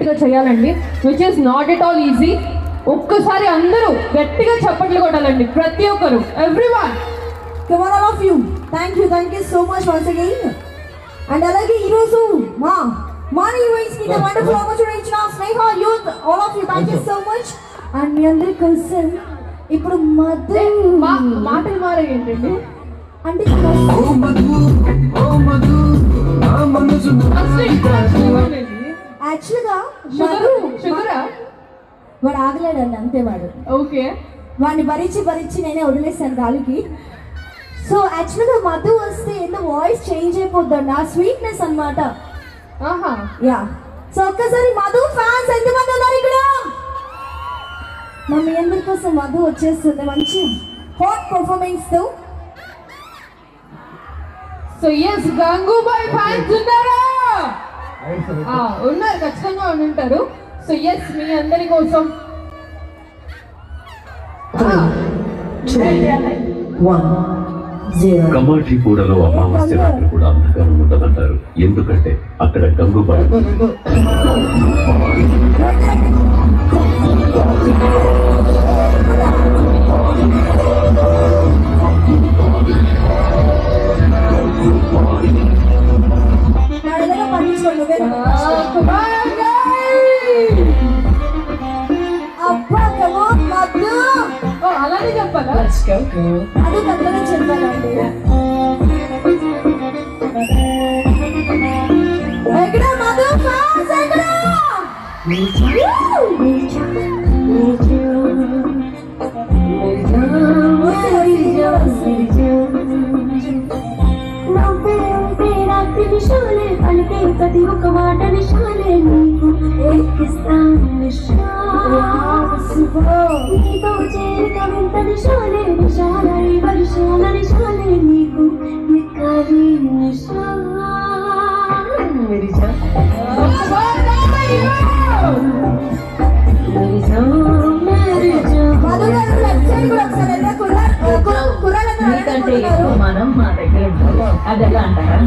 చేయాలండి, which is not at all easy. ఒక్కసారి అందరూ గట్టిగా చప్పట్లు కొట్టాలండి, ప్రతి ఒక్కరు, everyone. Come on, all of you. Thank you so much once again. And అలాగే ఈ రోజు మా మార్నింగ్ ఈవెంట్స్ కి వండర్ఫుల్ ఆపర్చునిటీ ఇచ్చిన Sneha youth, all of you, thank you so much. And మీ అందరి కోసం ఇప్పుడు మాటలు మారే ఏంటండి అంటే యాక్చువల్గా వాడు ఆగలేడండి, అంతే వాడు. ఓకే, వాడిని భరించి నేనే వదిలేసాను గాలికి. సో యాక్చువల్గా మధు వస్తే ఎంత వాయిస్ చేంజ్ అయిపోద్దండి, ఆ స్వీట్నెస్ అన్నమాట. యా, సో ఒక్కసారి మధు ఫ్యాన్స్ ఎంతమంది ఉన్నారు ఇక్కడ? మీ అందరి కోసం మధు వచ్చేస్తుంది మంచి హాట్ పర్ఫార్మెన్స్ తో. సో ఎస్, గంగూబాయ్ ఫ్యాన్స్ ఉన్నారా? ఉన్నారు, ఖచ్చితంగా ఉంటారు. సో ఎస్, మీ అందరి కోసం కమాటిగూడలో అమావాస్య రాత్రి కూడా అంతగా ఉండదంటారు, ఎందుకంటే అక్కడ గంగుబాయి అలానే చెప్పాలా? అది కరెక్ట్గా చెప్పాలండి. ఎక్కడ మధు ఫ్యాన్స్ ఎక్కడ? పలికే ప్రతి ఒక్క మాట నిశాలే నీకు నీతో చేరిక వింత నిశాలే నిశాల వర్షాల నిశాలే నీకు ఎక్కడి మనం మా దగ్గర అదెలా అంటారా?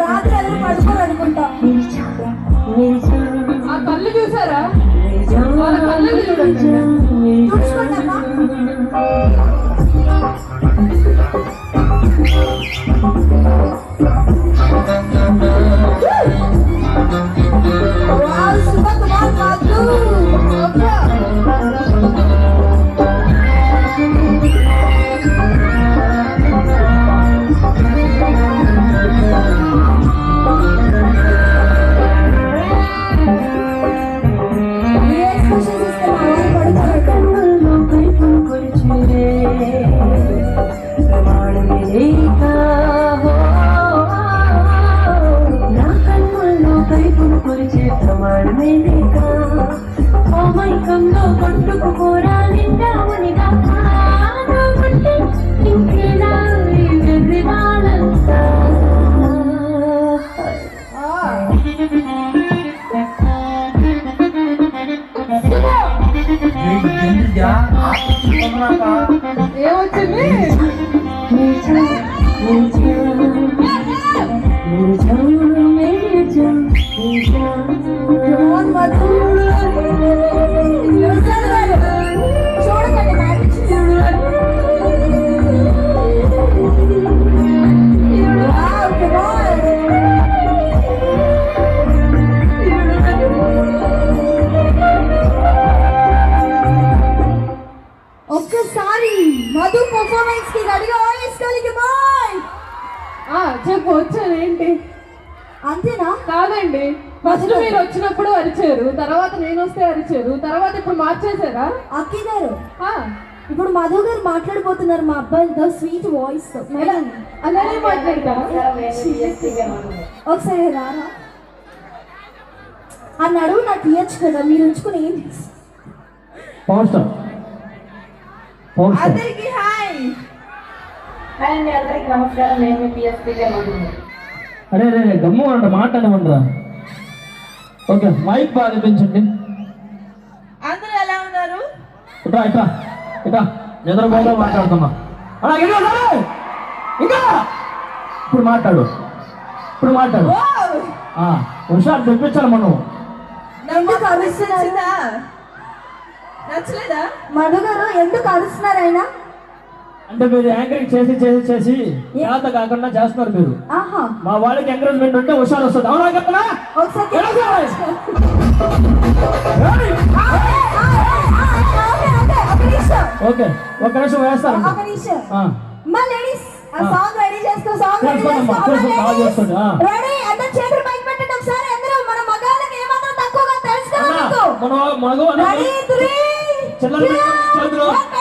రాత్రి అందరూ పడుకోరు అనుకుంటా. ఆ కళ్ళు చూసారా? వాళ్ళ కళ్ళు చూసుకోండమ్మా. ఏమొచ్చింది? ఒక్కసారి మధు పర్ఫార్మెన్స్ కి రెడీగా వేసుకోవాలి. చెప్పు, వచ్చాను ఏంటి? అంతేనా? కాదండి, ఫస్ట్ మీరు వచ్చినప్పుడు అరిచారు, తర్వాత నేను వస్తే అరిచారు, తర్వాత ఇప్పుడు మార్చేశారా? అక్కి గారు, ఆ, ఇప్పుడు మధు గారు మాట్లాడిపోతున్నారు మా అబ్బాయితో స్వీట్ వాయిస్. మేడం అలానే మాట్లాడతారా? ఒకసారి రారా అన్నాడు. నాకు తీయచ్చు కదా, మీరు ఉంచుకుని ఏం చేస్తారు? పవర్ స్టార్ అందరికి హాయ్. అండి అందరికి నమస్కారం. నేను మీ పిఎస్పీ గారు. అరే రే గమ్ము అంట మాట్లాడమంటారా? ఓకే, మైక్ బాగా వినిపించండి. అందరూ ఎలా ఉన్నారు? ఇట్రా ఇట్రా ఇట్రా, నిద్రపోగా మాట్లాడుతున్నా. అలా ఇంకా ఇప్పుడు మాట్లాడు, ఇప్పుడు మాట్లాడు. హుషారు తెప్పించాలి మనం. ఎందుకు అరుస్తున్నారు? నచ్చలేదా? మధు గారు ఎందుకు అరుస్తున్నారు ఆయన? అంటే మీరు యాంకరింగ్ చేసి చేసి చేసి చేత కాకుండా చేస్తున్నారు మీరు. ఆహా, మా వాళ్ళకి ఎంకరేజ్మెంట్ ఉంటే హుషారు వస్తుంది. అవునా కదా? ఒకసారి ఓకే, ఒక నిమిషం వేస్తారు. ఒక నిమిషం. మా లేడీస్ సాంగ్ రెడీ చేసుకో, సాంగ్ రెడీ చేసుకోండి. రెడీ, అందరూ చేతులు పైకి పెట్టండి ఒకసారి. అందరూ మన మగాళ్ళకి ఏమాత్రం తక్కువగా తెలుసు కదా మీకు. మన మగ రెడీ 3 చిల్లర 2 1